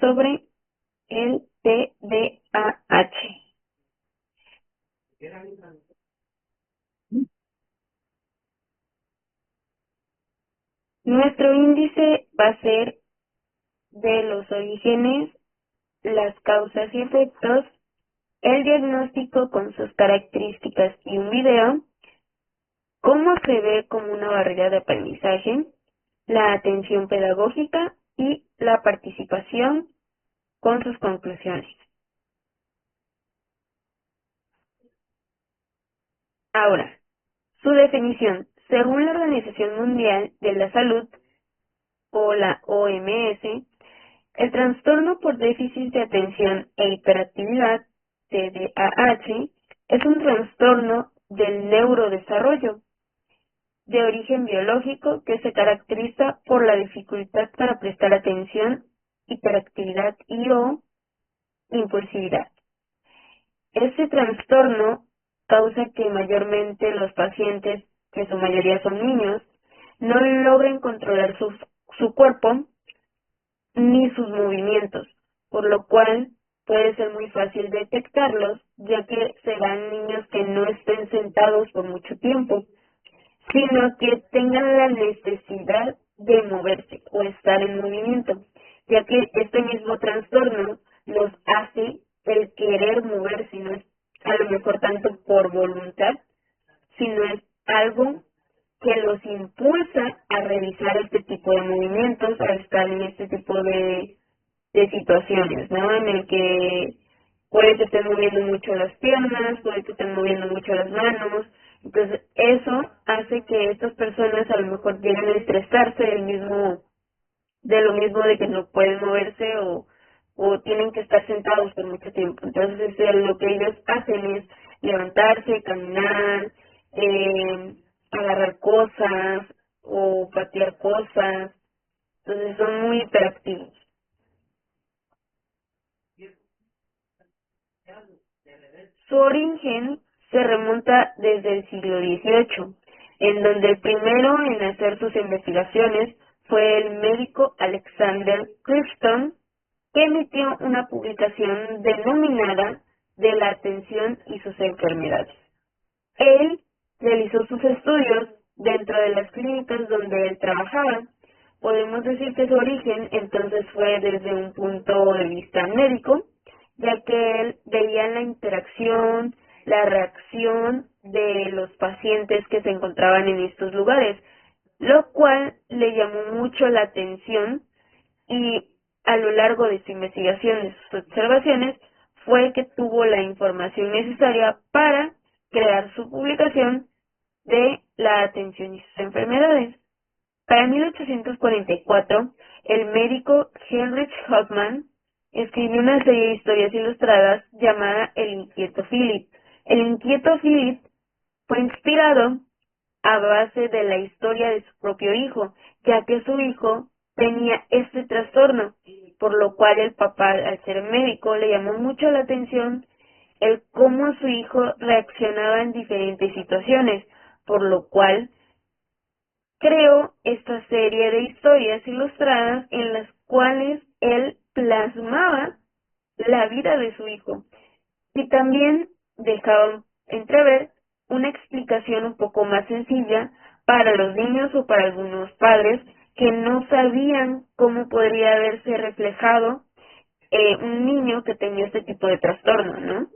sobre el TDAH. Nuestro índice va a ser de los orígenes, las causas y efectos, el diagnóstico con sus características y un video, cómo se ve como una barrera de aprendizaje, la atención pedagógica y la participación con sus conclusiones. Ahora, su definición. Según la Organización Mundial de la Salud, o la OMS, el trastorno por déficit de atención e hiperactividad, TDAH, es un trastorno del neurodesarrollo de origen biológico que se caracteriza por la dificultad para prestar atención, hiperactividad y o impulsividad. Este trastorno causa que mayormente los pacientes, que en su mayoría son niños, no logren controlar su cuerpo ni sus movimientos, por lo cual puede ser muy fácil detectarlos, ya que serán niños que no estén sentados por mucho tiempo, sino que tengan la necesidad de moverse o estar en movimiento, ya que este mismo trastorno los hace el querer moverse, no es a lo mejor tanto por voluntad, sino es algo que los impulsa a realizar este tipo de movimientos, a estar en este tipo de situaciones, ¿no? En el que puede que estén moviendo mucho las piernas, puede que estén moviendo mucho las manos. Entonces, eso hace que estas personas a lo mejor lleguen a estresarse de lo mismo de que no pueden moverse o tienen que estar sentados por mucho tiempo. Entonces, lo que ellos hacen es levantarse, caminar, agarrar cosas o patear cosas. Entonces, son muy hiperactivos. Su origen se remonta desde el siglo XVIII, en donde el primero en hacer sus investigaciones fue el médico Alexander Clifton, que emitió una publicación denominada De la atención y sus enfermedades. Él realizó sus estudios dentro de las clínicas donde él trabajaba. Podemos decir que su origen entonces fue desde un punto de vista médico, ya que él veía la interacción, la reacción de los pacientes que se encontraban en estos lugares, lo cual le llamó mucho la atención y a lo largo de su investigación, de sus observaciones, fue que tuvo la información necesaria para crear su publicación de la atención y sus enfermedades. Para 1844, el médico Heinrich Hoffmann escribió una serie de historias ilustradas llamada El inquieto Philip. El inquieto Philip fue inspirado a base de la historia de su propio hijo, ya que su hijo tenía este trastorno, por lo cual el papá, al ser médico, le llamó mucho la atención el cómo su hijo reaccionaba en diferentes situaciones, por lo cual creó esta serie de historias ilustradas en las cuales él plasmaba la vida de su hijo y también dejaba entrever una explicación un poco más sencilla para los niños o para algunos padres que no sabían cómo podría haberse reflejado un niño que tenía este tipo de trastorno, ¿no?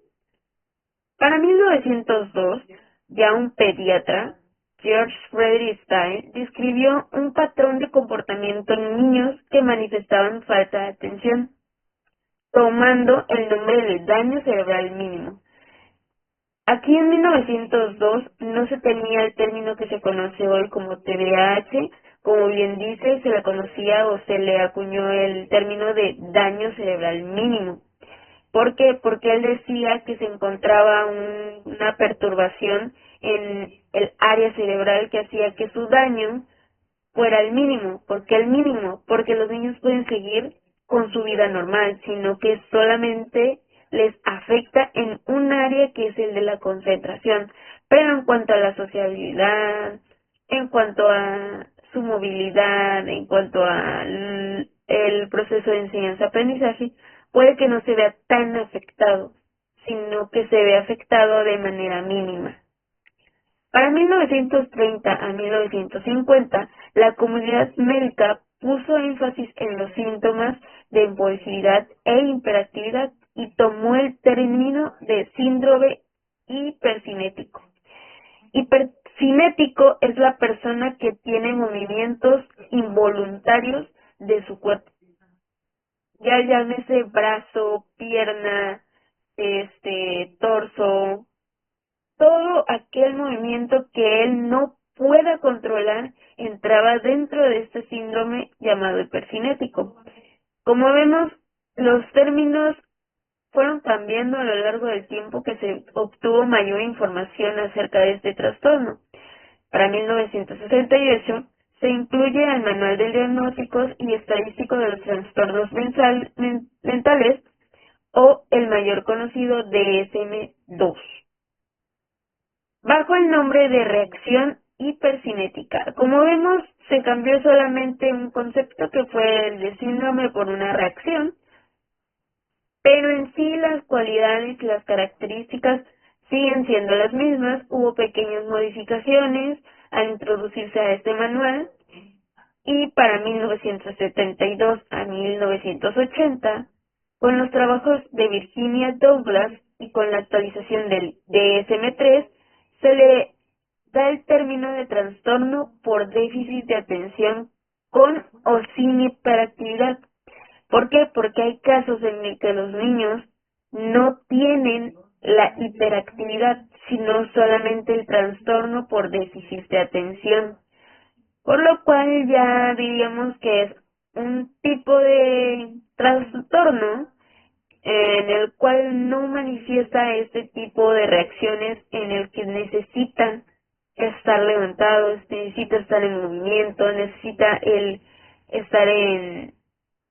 Para 1902, ya un pediatra, George Frederick Stein, describió un patrón de comportamiento en niños que manifestaban falta de atención, tomando el nombre de daño cerebral mínimo. Aquí en 1902 no se tenía el término que se conoce hoy como TDAH, como bien dice, se le conocía o se le acuñó el término de daño cerebral mínimo. ¿Por qué? Porque él decía que se encontraba una perturbación en el área cerebral que hacía que su daño fuera el mínimo. ¿Por qué el mínimo? Porque los niños pueden seguir con su vida normal, sino que solamente les afecta en un área que es el de la concentración. Pero en cuanto a la sociabilidad, en cuanto a su movilidad, en cuanto a el proceso de enseñanza-aprendizaje puede que no se vea tan afectado, sino que se ve afectado de manera mínima. Para 1930 a 1950, la comunidad médica puso énfasis en los síntomas de impulsividad e hiperactividad y tomó el término de síndrome hipercinético. Hipercinético es la persona que tiene movimientos involuntarios de su cuerpo, ya llámese brazo, pierna, torso, todo aquel movimiento que él no pueda controlar entraba dentro de este síndrome llamado hipercinético. Como vemos, los términos fueron cambiando a lo largo del tiempo que se obtuvo mayor información acerca de este trastorno. Para 1968 se incluye al Manual de Diagnósticos y Estadístico de los Trastornos Mentales, o el mayor conocido DSM-2, bajo el nombre de reacción hipercinética. Como vemos, se cambió solamente un concepto que fue el de síndrome por una reacción, pero en sí las cualidades y las características siguen siendo las mismas. Hubo pequeñas modificaciones al introducirse a este manual, y para 1972 a 1980, con los trabajos de Virginia Douglas y con la actualización del DSM-3, se le da el término de trastorno por déficit de atención con o sin hiperactividad. ¿Por qué? Porque hay casos en el que los niños no tienen la hiperactividad, sino solamente el trastorno por déficit de atención, por lo cual ya diríamos que es un tipo de trastorno en el cual no manifiesta este tipo de reacciones, en el que necesita estar levantados, necesita estar en movimiento, necesita el estar en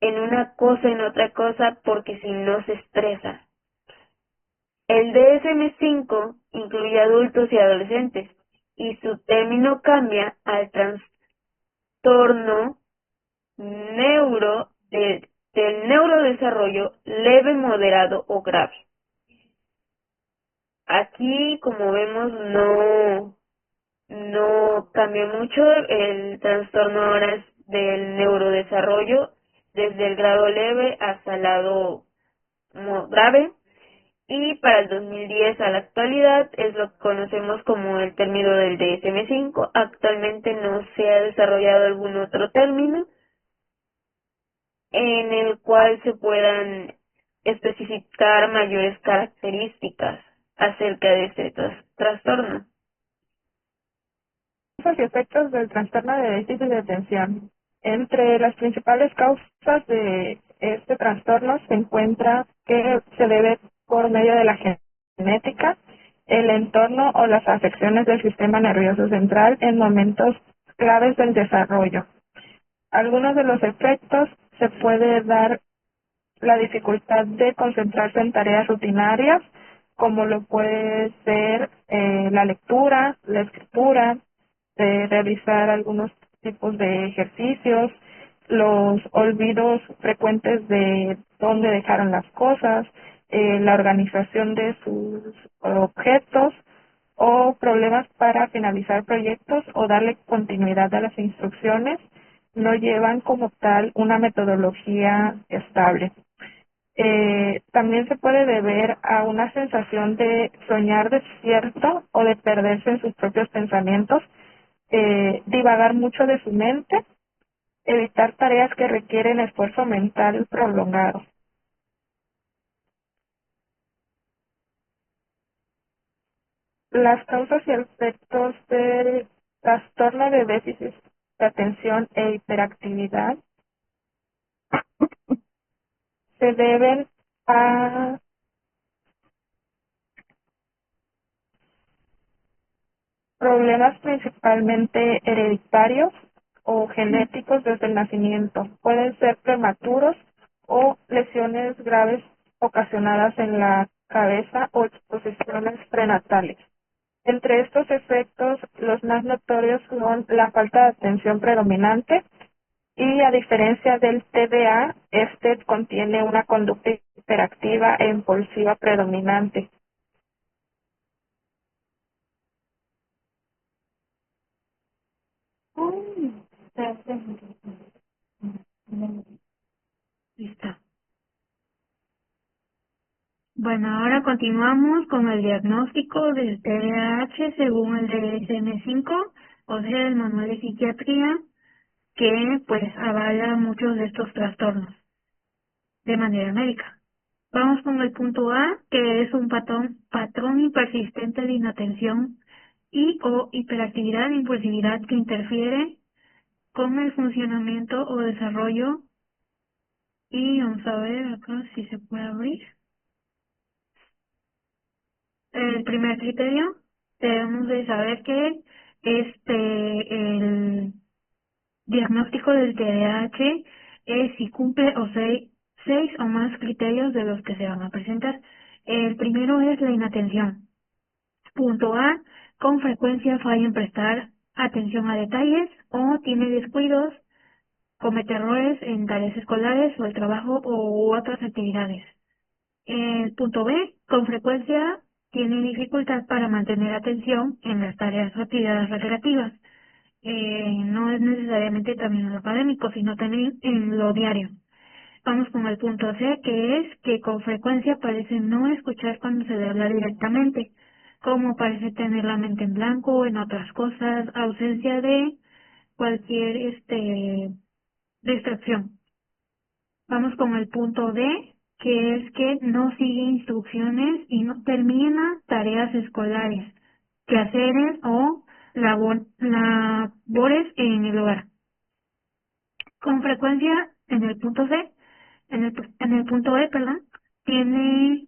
una cosa, en otra cosa, porque si no se estresa. El DSM-5 incluye adultos y adolescentes, y su término cambia al trastorno del neurodesarrollo leve, moderado o grave. Aquí, como vemos, no cambió mucho. El trastorno ahora es del neurodesarrollo, desde el grado leve hasta el grado grave. Y para el 2010 a la actualidad es lo que conocemos como el término del DSM-5. Actualmente no se ha desarrollado algún otro término en el cual se puedan especificar mayores características acerca de este trastorno. Causas y efectos del trastorno de déficit de atención. Entre las principales causas de este trastorno se encuentra que se debe por medio de la genética, el entorno o las afecciones del sistema nervioso central en momentos claves del desarrollo. Algunos de los efectos se puede dar la dificultad de concentrarse en tareas rutinarias, como lo puede ser la lectura, la escritura, realizar algunos tipos de ejercicios, los olvidos frecuentes de dónde dejaron las cosas, la organización de sus objetos o problemas para finalizar proyectos o darle continuidad a las instrucciones, no llevan como tal una metodología estable. También se puede deber a una sensación de soñar despierto o de perderse en sus propios pensamientos, divagar mucho de su mente, evitar tareas que requieren esfuerzo mental prolongado. Las causas y efectos del trastorno de déficit de atención e hiperactividad se deben a problemas principalmente hereditarios o genéticos desde el nacimiento. Pueden ser prematuros o lesiones graves ocasionadas en la cabeza o exposiciones prenatales. Entre estos efectos, los más notorios son la falta de atención predominante, y a diferencia del TDA, este contiene una conducta hiperactiva e impulsiva predominante. Listo. Bueno, ahora continuamos con el diagnóstico del TDAH según el DSM-5, o sea, el Manual de Psiquiatría, que pues avala muchos de estos trastornos de manera médica. Vamos con el punto A, que es un patrón persistente de inatención y o hiperactividad e impulsividad que interfiere con el funcionamiento o desarrollo. Y vamos a ver acá si se puede abrir. El primer criterio, debemos de saber que el diagnóstico del TDAH es si cumple seis o más criterios de los que se van a presentar. El primero es la inatención. Punto A, con frecuencia falla en prestar atención a detalles o tiene descuidos, comete errores en tareas escolares o el trabajo u otras actividades. Punto B, con frecuencia tiene dificultad para mantener atención en las tareas o actividades recreativas. No es necesariamente también en lo académico, sino también en lo diario. Vamos con el punto C, que es que con frecuencia parece no escuchar cuando se le habla directamente, como parece tener la mente en blanco o en otras cosas, ausencia de cualquier distracción. Vamos con el punto D, que es que no sigue instrucciones y no termina tareas escolares, quehaceres o labores en el hogar. Con frecuencia, en el punto C, en el punto E, perdón, tiene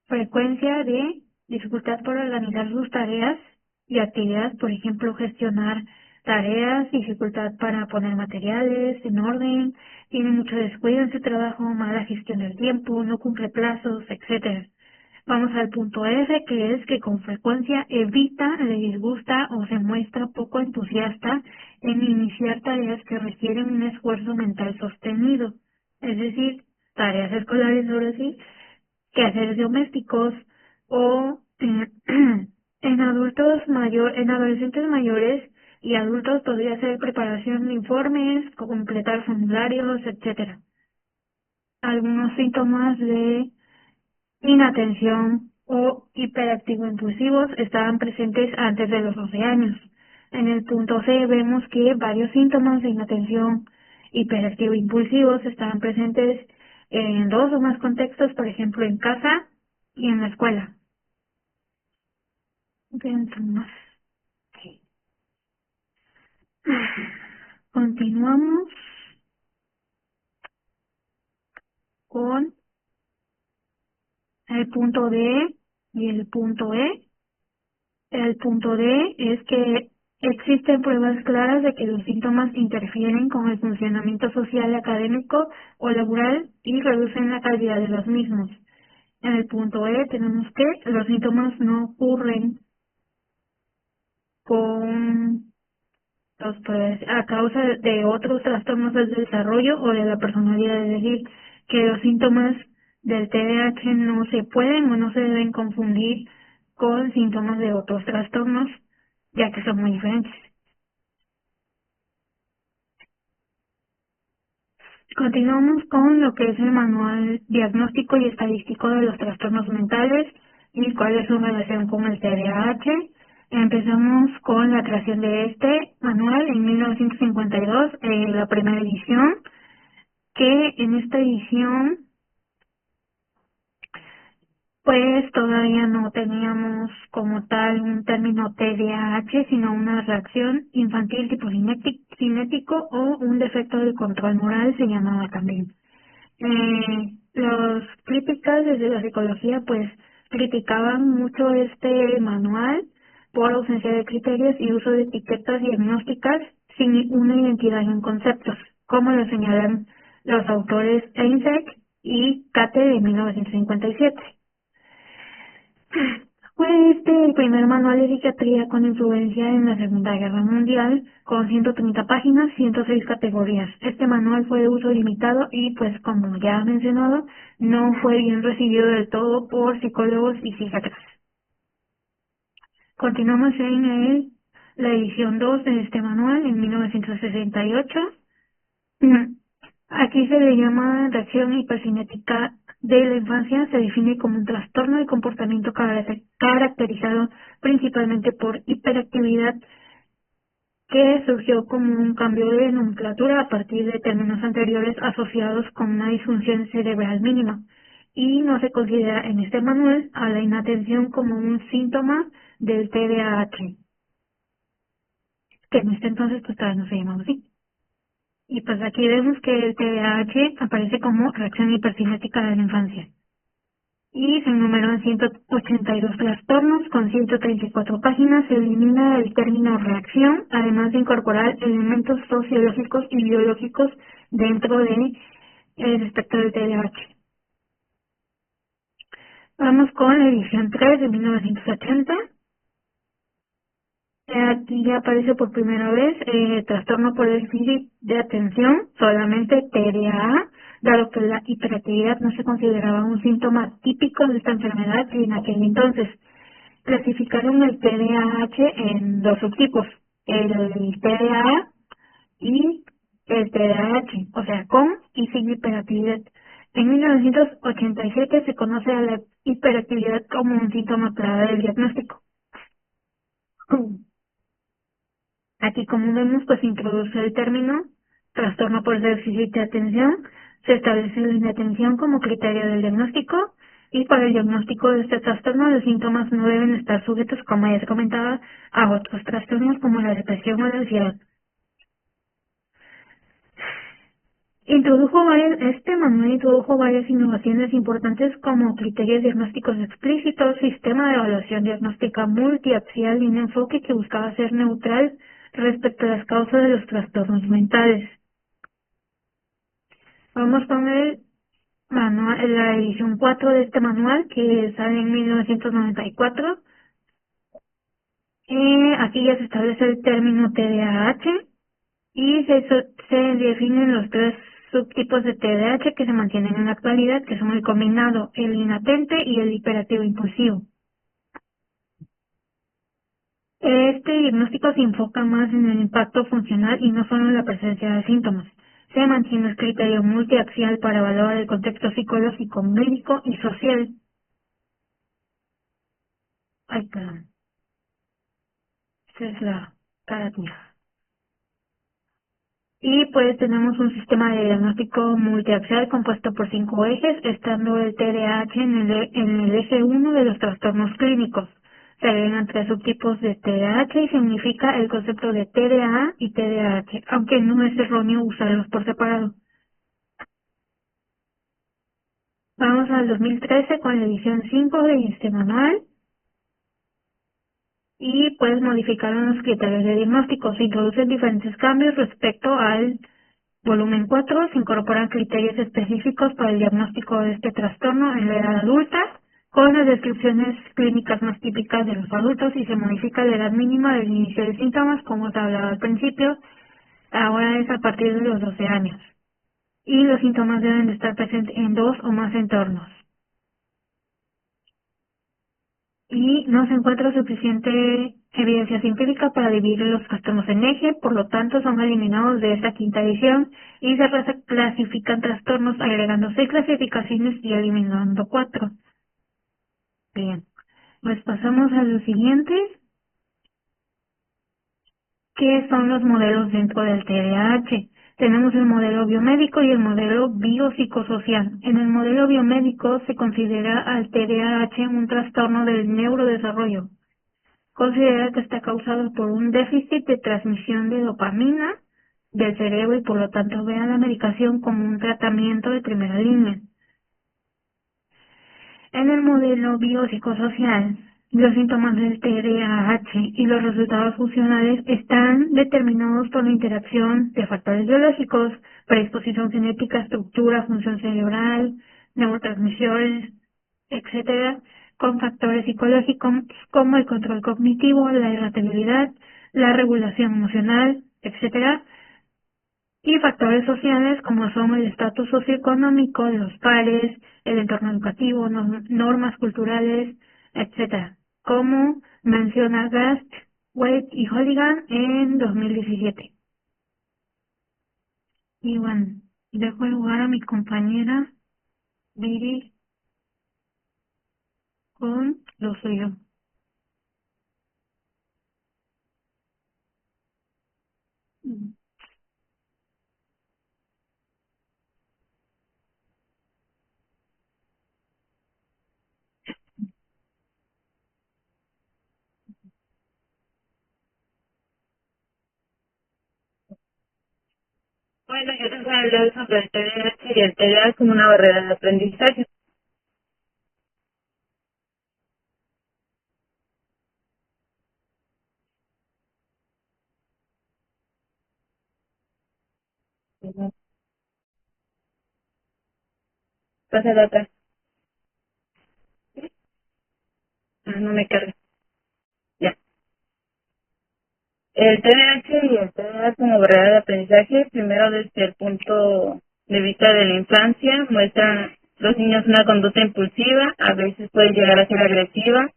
frecuencia de dificultad por organizar sus tareas y actividades, por ejemplo, gestionar tareas, dificultad para poner materiales en orden, tiene mucho descuido en su trabajo, mala gestión del tiempo, no cumple plazos, etcétera. Vamos al punto F, que es que con frecuencia evita, le disgusta o se muestra poco entusiasta en iniciar tareas que requieren un esfuerzo mental sostenido, es decir, tareas escolares ahora sí, quehaceres domésticos o en adolescentes mayores y adultos podría ser preparación de informes, completar formularios, etcétera. Algunos síntomas de inatención o hiperactivo impulsivos estaban presentes antes de los 12 años. En el punto C vemos que varios síntomas de inatención hiperactivo impulsivos estaban presentes en dos o más contextos, por ejemplo, en casa y en la escuela. Veamos. Continuamos con el punto D y el punto E. El punto D es que existen pruebas claras de que los síntomas interfieren con el funcionamiento social, académico o laboral y reducen la calidad de los mismos. En el punto E tenemos que los síntomas no ocurren con a causa de otros trastornos del desarrollo o de la personalidad, es decir, que los síntomas del TDAH no se pueden o no se deben confundir con síntomas de otros trastornos, ya que son muy diferentes. Continuamos con lo que es el Manual Diagnóstico y Estadístico de los Trastornos Mentales y cuál es su relación con el TDAH. Empezamos con la creación de este manual en 1952, la primera edición, que en esta edición pues todavía no teníamos como tal un término TDAH, sino una reacción infantil tipo cinético o un defecto de control moral se llamaba también. Los críticas desde la psicología pues criticaban mucho este manual por ausencia de criterios y uso de etiquetas diagnósticas sin una identidad en conceptos, como lo señalan los autores Einzek y Cate de 1957. Fue este el primer manual de psiquiatría con influencia en la Segunda Guerra Mundial, con 130 páginas, 106 categorías. Este manual fue de uso limitado y, pues como ya mencionado, no fue bien recibido del todo por psicólogos y psiquiatras. Continuamos en la edición 2 de este manual, en 1968. Aquí se le llama reacción hipercinética de la infancia. Se define como un trastorno de comportamiento caracterizado principalmente por hiperactividad, que surgió como un cambio de nomenclatura a partir de términos anteriores asociados con una disfunción cerebral mínima, y no se considera en este manual a la inatención como un síntoma del TDAH, que en este entonces pues todavía no se llamaba así. Y pues aquí vemos que el TDAH aparece como reacción hipercinética de la infancia. Y se enumeran 182 trastornos con 134 páginas. Se elimina el término reacción, además de incorporar elementos sociológicos y biológicos dentro de el espectro del TDAH. Vamos con la edición 3 de 1980. Aquí ya aparece por primera vez trastorno por déficit de atención, solamente TDAH, dado que la hiperactividad no se consideraba un síntoma típico de esta enfermedad en aquel entonces. Clasificaron el TDAH en dos subtipos, el TDAH y el TDAH, o sea, con y sin hiperactividad. En 1987 se conoce a la hiperactividad como un síntoma clave del diagnóstico. Aquí, como vemos, pues introduce el término trastorno por déficit de atención. Se establece la inatención como criterio del diagnóstico, y para el diagnóstico de este trastorno los síntomas no deben estar sujetos, como ya se comentaba, a otros trastornos como la depresión o la ansiedad. Este manual introdujo varias innovaciones importantes como criterios diagnósticos explícitos, sistema de evaluación diagnóstica multiaxial y un enfoque que buscaba ser neutral respecto a las causas de los trastornos mentales. Vamos con el manual, la edición 4 de este manual, que sale en 1994. Aquí ya se establece el término TDAH y se definen los tres subtipos de TDAH que se mantienen en la actualidad, que son el combinado, el inatente y el hiperactivo impulsivo. Este diagnóstico se enfoca más en el impacto funcional y no solo en la presencia de síntomas. Se mantiene el criterio multiaxial para evaluar el contexto psicológico, médico y social. Ay, perdón. Esta es la carátula. Y pues tenemos un sistema de diagnóstico multiaxial compuesto por 5 ejes, estando el TDAH en el eje 1 de los trastornos clínicos. Se agregan 3 subtipos de TDAH y se unifica el concepto de TDA y TDAH, aunque no es erróneo usarlos por separado. Vamos al 2013 con la edición 5 de este manual. Y pues modificaron los criterios de diagnóstico. Se introducen diferentes cambios respecto al volumen 4. Se incorporan criterios específicos para el diagnóstico de este trastorno en la edad adulta, con las descripciones clínicas más típicas de los adultos, y se modifica la edad mínima del inicio de síntomas, como te hablaba al principio. Ahora es a partir de los 12 años. Y los síntomas deben de estar presentes en 2 o más entornos. Y no se encuentra suficiente evidencia científica para dividir los trastornos en eje, por lo tanto son eliminados de esta quinta edición y se clasifican trastornos agregando 6 clasificaciones y eliminando 4. Bien, pues pasamos a lo siguiente, que son los modelos dentro del TDAH. Tenemos el modelo biomédico y el modelo biopsicosocial. En el modelo biomédico se considera al TDAH un trastorno del neurodesarrollo. Considera que está causado por un déficit de transmisión de dopamina del cerebro y por lo tanto ve a la medicación como un tratamiento de primera línea. En el modelo biopsicosocial, los síntomas del TDAH y los resultados funcionales están determinados por la interacción de factores biológicos, predisposición genética, estructura, función cerebral, neurotransmisiones, etcétera, con factores psicológicos como el control cognitivo, la irritabilidad, la regulación emocional, etcétera, y factores sociales como son el estatus socioeconómico, los pares, el entorno educativo, normas culturales, etcétera, como menciona Gast, Wade y Holligan en 2017. Y bueno, dejo el lugar a mi compañera Viri con lo suyo. Bueno, yo les voy a hablar sobre el TDAH y el TDA como una barrera de aprendizaje. Pasa la otra. Ah, no me carga. Ya. El TDAH y el TDA como barrera de aprendizaje, primero desde el punto de vista de la infancia, muestran los niños una conducta impulsiva, a veces puede llegar a ser agresiva.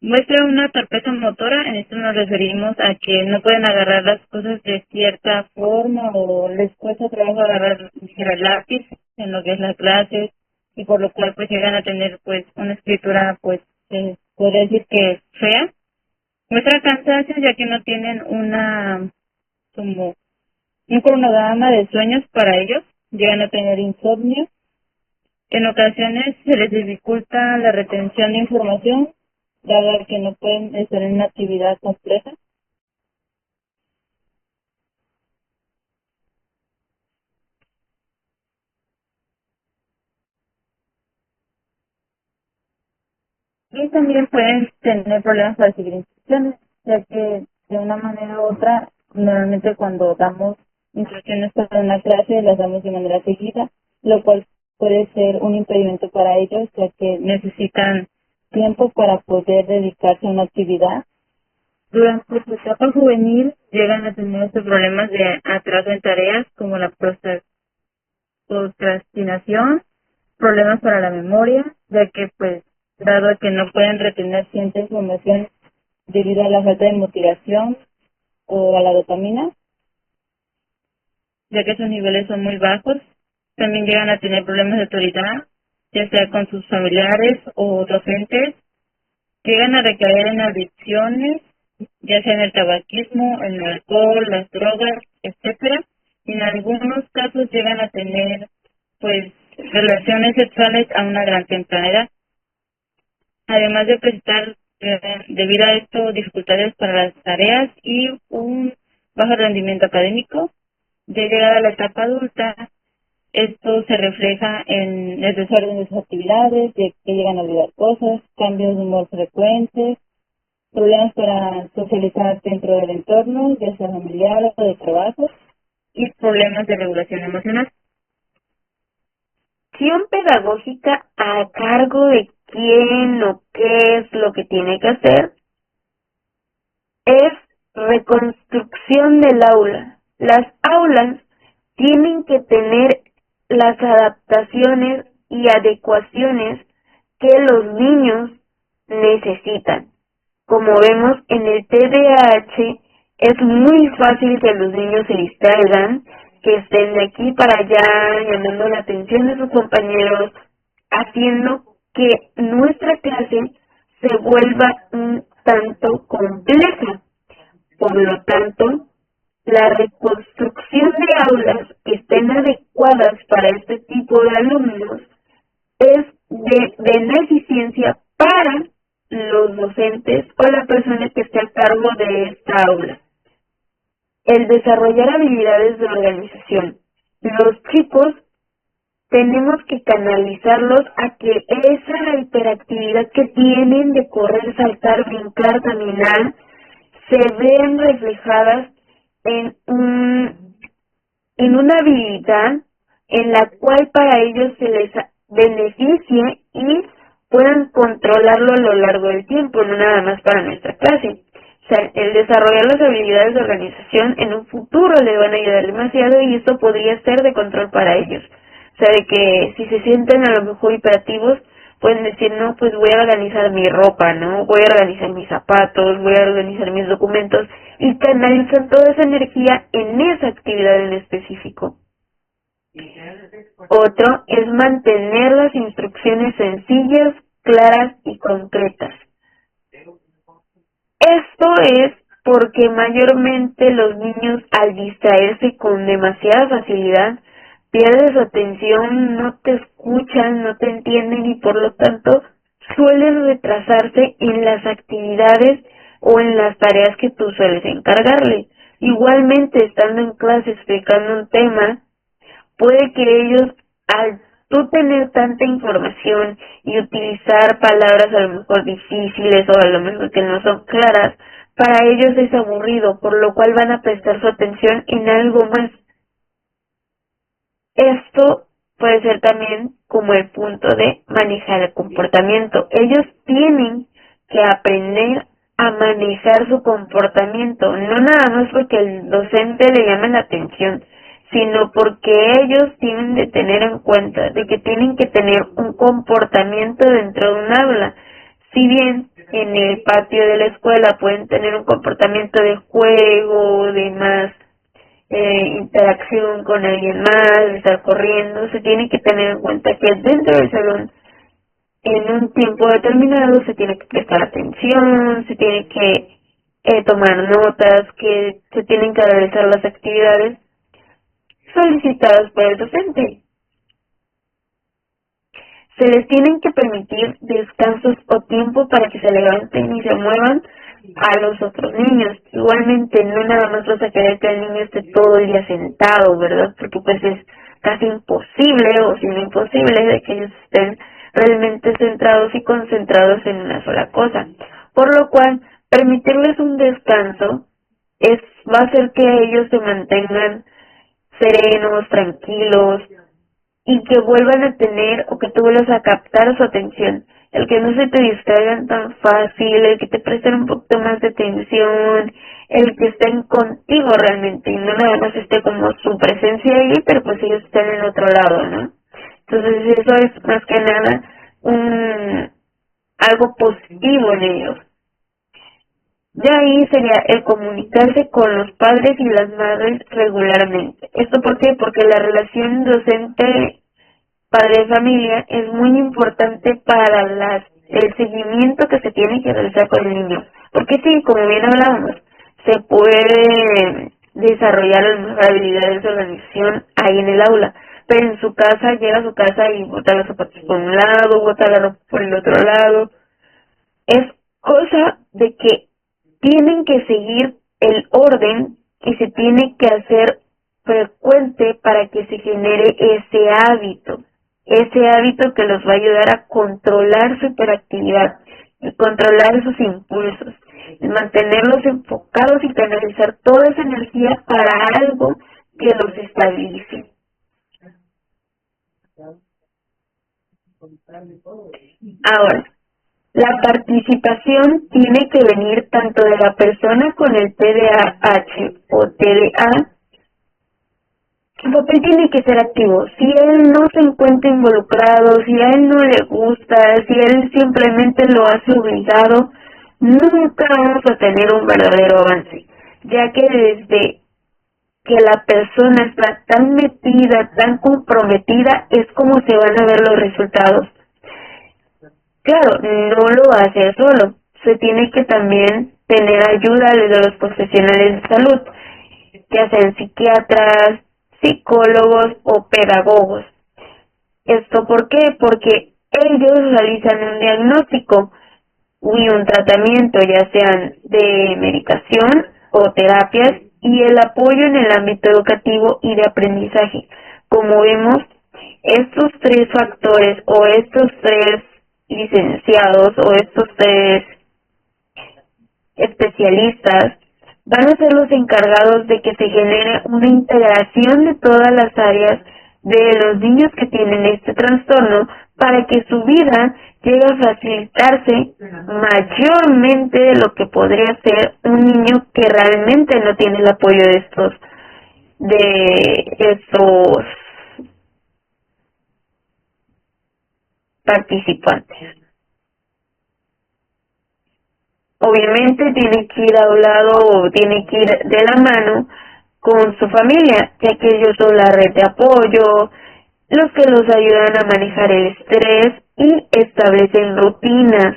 Muestra una torpeza motora, en esto nos referimos a que no pueden agarrar las cosas de cierta forma o les cuesta trabajo agarrar el lápiz en lo que es las clases y por lo cual pues llegan a tener pues una escritura pues podría decir que fea. Muestra cansancio ya que no tienen una como un cronograma de sueños para ellos, llegan a tener insomnio. En ocasiones se les dificulta la retención de información, dado que no pueden estar en una actividad compleja. Y también pueden tener problemas para seguir instrucciones, ya que de una manera u otra, normalmente cuando damos instrucciones para una clase, las damos de manera seguida, lo cual puede ser un impedimento para ellos, ya que necesitan tiempo para poder dedicarse a una actividad. Durante su etapa juvenil llegan a tener estos problemas de atraso en tareas como la procrastinación, problemas para la memoria, ya que pues dado que no pueden retener cierta información debido a la falta de motivación o a la dopamina, ya que sus niveles son muy bajos, también llegan a tener problemas de autoridad, ya sea con sus familiares o docentes, llegan a recaer en adicciones, ya sea en el tabaquismo, en el alcohol, las drogas, etcétera. Y en algunos casos llegan a tener, pues, relaciones sexuales a una gran temprana edad. Además de presentar, debido a esto, dificultades para las tareas y un bajo rendimiento académico, de llegar a la etapa adulta, esto se refleja en el desorden de sus actividades, de que llegan a olvidar cosas, cambios de humor frecuentes, problemas para socializar dentro del entorno, ya sea familiar o de trabajo, y problemas de regulación emocional. Acción pedagógica a cargo de quién o qué es lo que tiene que hacer es reconstrucción del aula. Las aulas tienen que tener las adaptaciones y adecuaciones que los niños necesitan. Como vemos en el TDAH, es muy fácil que los niños se distraigan, que estén de aquí para allá, llamando la atención de sus compañeros, haciendo que nuestra clase se vuelva un tanto compleja. Por lo tanto, la reconstrucción de aulas que estén adecuadas para este tipo de alumnos es de beneficencia para los docentes o la persona que esté a cargo de esta aula. El desarrollar habilidades de organización. Los chicos tenemos que canalizarlos a que esa hiperactividad que tienen de correr, saltar, brincar, caminar, se vean reflejadas en una habilidad en la cual para ellos se les beneficie y puedan controlarlo a lo largo del tiempo, no nada más para nuestra clase. O sea, el desarrollar las habilidades de organización en un futuro le van a ayudar demasiado y esto podría ser de control para ellos. O sea, de que si se sienten a lo mejor hiperactivos, pueden decir, no, pues voy a organizar mi ropa, ¿no? Voy a organizar mis zapatos, voy a organizar mis documentos y canalizan toda esa energía en esa actividad en específico. Otro es mantener las instrucciones sencillas, claras y concretas. Esto es porque mayormente los niños al distraerse con demasiada facilidad pierden su atención, no te escuchan, no te entienden y por lo tanto suelen retrasarse en las actividades o en las tareas que tú sueles encargarle. Igualmente, estando en clase explicando un tema, puede que ellos, al tú tener tanta información y utilizar palabras a lo mejor difíciles o a lo mejor que no son claras, para ellos es aburrido, por lo cual van a prestar su atención en algo más. Esto puede ser también como el punto de manejar el comportamiento. Ellos tienen que aprender a manejar su comportamiento, no nada más porque el docente le llame la atención, sino porque ellos tienen de tener en cuenta de que tienen que tener un comportamiento dentro de un aula. Si bien en el patio de la escuela pueden tener un comportamiento de juego, de más interacción con alguien más, de estar corriendo, se tiene que tener en cuenta que dentro del salón, en un tiempo determinado, se tiene que prestar atención, se tiene que tomar notas, que se tienen que realizar las actividades solicitadas por el docente. Se les tienen que permitir descansos o tiempo para que se levanten y se muevan a los otros niños. Igualmente, no nada más vas a querer que el niño esté todo el día sentado, ¿verdad? Porque pues es casi imposible o si no imposible de que ellos estén realmente centrados y concentrados en una sola cosa. Por lo cual, permitirles un descanso va a hacer que ellos se mantengan serenos, tranquilos, y que vuelvan a tener o que tú vuelvas a captar su atención. El que no se te distraigan tan fácil, el que te presten un poquito más de atención, el que estén contigo realmente y no nada más esté como su presencia ahí, pero pues ellos están en otro lado, ¿no? Entonces eso es más que nada algo positivo en ellos. Ya ahí sería el comunicarse con los padres y las madres regularmente. ¿Esto por qué? Porque la relación docente-padre-familia es muy importante para el seguimiento que se tiene que realizar con el niño. Porque sí, como bien hablábamos, se puede desarrollar las habilidades de organización ahí en el aula, pero en su casa, llega a su casa y bota los zapatos por un lado, bota la ropa por el otro lado. Es cosa de que tienen que seguir el orden y se tiene que hacer frecuente para que se genere ese hábito que los va a ayudar a controlar su hiperactividad y controlar sus impulsos, y mantenerlos enfocados y canalizar toda esa energía para algo que los estabilice. Ahora, la participación tiene que venir tanto de la persona con el TDAH o TDA. Su papel tiene que ser activo. Si él no se encuentra involucrado, si a él no le gusta, si él simplemente lo hace obligado, nunca vamos a tener un verdadero avance, ya que desde que la persona está tan metida, tan comprometida, es como se van a ver los resultados. Claro, no lo hace solo, se tiene que también tener ayuda de los profesionales de salud, ya sean psiquiatras, psicólogos o pedagogos. ¿Esto por qué? Porque ellos realizan un diagnóstico y un tratamiento, ya sean de medicación o terapias, y el apoyo en el ámbito educativo y de aprendizaje. Como vemos, estos tres factores o estos tres licenciados o estos tres especialistas van a ser los encargados de que se genere una integración de todas las áreas de los niños que tienen este trastorno para que su vida llega a facilitarse mayormente de lo que podría ser un niño que realmente no tiene el apoyo de estos participantes. Obviamente tiene que ir a un lado o tiene que ir de la mano con su familia, ya que ellos son la red de apoyo, los que los ayudan a manejar el estrés y establecen rutinas.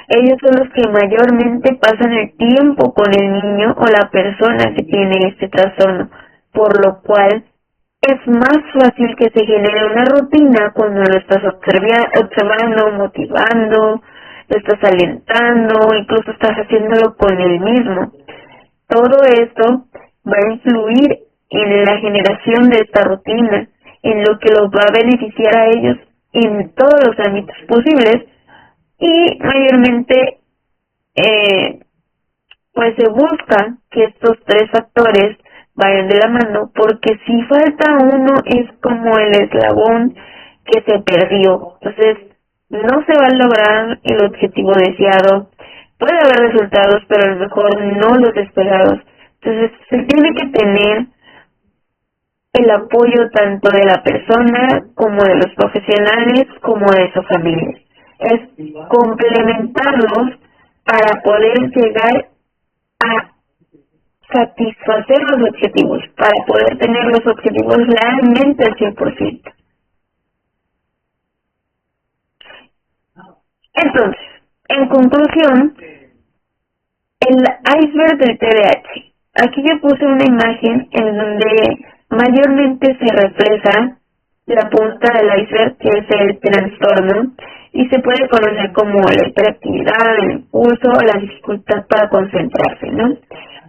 Ellos son los que mayormente pasan el tiempo con el niño o la persona que tiene este trastorno, por lo cual es más fácil que se genere una rutina cuando lo estás observando, motivando, lo estás alentando, incluso estás haciéndolo con él mismo. Todo esto va a influir en la generación de esta rutina, en lo que los va a beneficiar a ellos en todos los ámbitos posibles y mayormente pues se busca que estos tres factores vayan de la mano, porque si falta uno es como el eslabón que se perdió. Entonces no se va a lograr el objetivo deseado. Puede haber resultados, pero a lo mejor no los esperados. Entonces se tiene que tener el apoyo tanto de la persona como de los profesionales como de su familia. Es complementarlos para poder llegar a satisfacer los objetivos, para poder tener los objetivos realmente al 100%. Entonces, en conclusión, el iceberg del TDAH. Aquí yo puse una imagen en donde mayormente se refleja la punta del iceberg, que es el trastorno, y se puede conocer como la hiperactividad, el impulso o la dificultad para concentrarse, ¿no?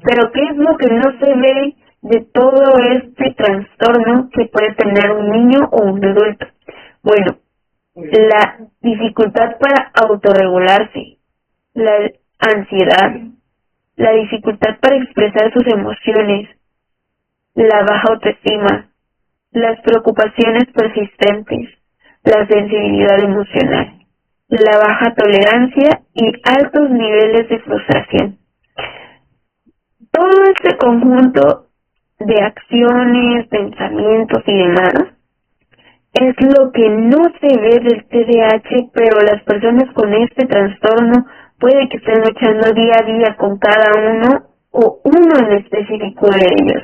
Pero ¿qué es lo que no se ve de todo este trastorno que puede tener un niño o un adulto? Bueno, la dificultad para autorregularse, la ansiedad, la dificultad para expresar sus emociones, la baja autoestima, las preocupaciones persistentes, la sensibilidad emocional, la baja tolerancia y altos niveles de frustración. Todo este conjunto de acciones, pensamientos y demás es lo que no se ve del TDAH, pero las personas con este trastorno puede que estén luchando día a día con cada uno o uno en específico de ellos.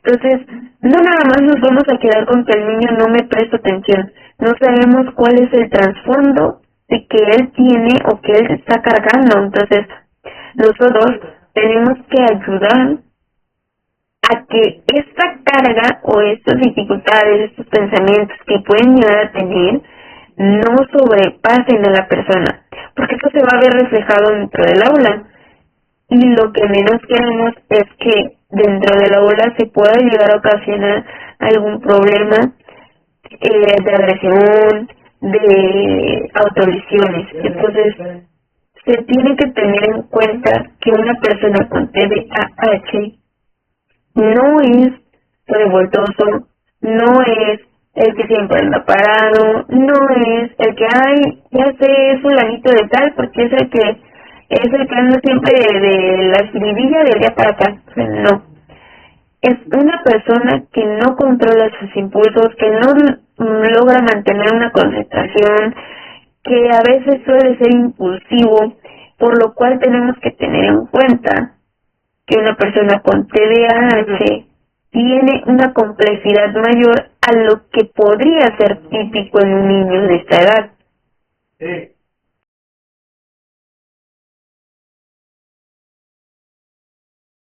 Entonces, no nada más nos vamos a quedar con que el niño no me presta atención. No sabemos cuál es el trasfondo de que él tiene o que él está cargando. Entonces, nosotros tenemos que ayudar a que esta carga o estas dificultades, estos pensamientos que pueden llegar a tener, no sobrepasen a la persona, porque esto se va a ver reflejado dentro del aula. Y lo que menos queremos es que dentro del aula se pueda llegar a ocasionar algún problema de agresión, de autolesiones. Entonces, se tiene que tener en cuenta que una persona con TDAH no es revoltoso, no es el que siempre anda parado, no es el que, ay, ya sé, es fulanito de tal, porque es el que anda siempre de la jiribilla de allá para acá. No. Es una persona que no controla sus impulsos, que no logra mantener una concentración, que a veces suele ser impulsivo, por lo cual tenemos que tener en cuenta que una persona con TDAH tiene una complejidad mayor a lo que podría ser típico en un niño de esta edad.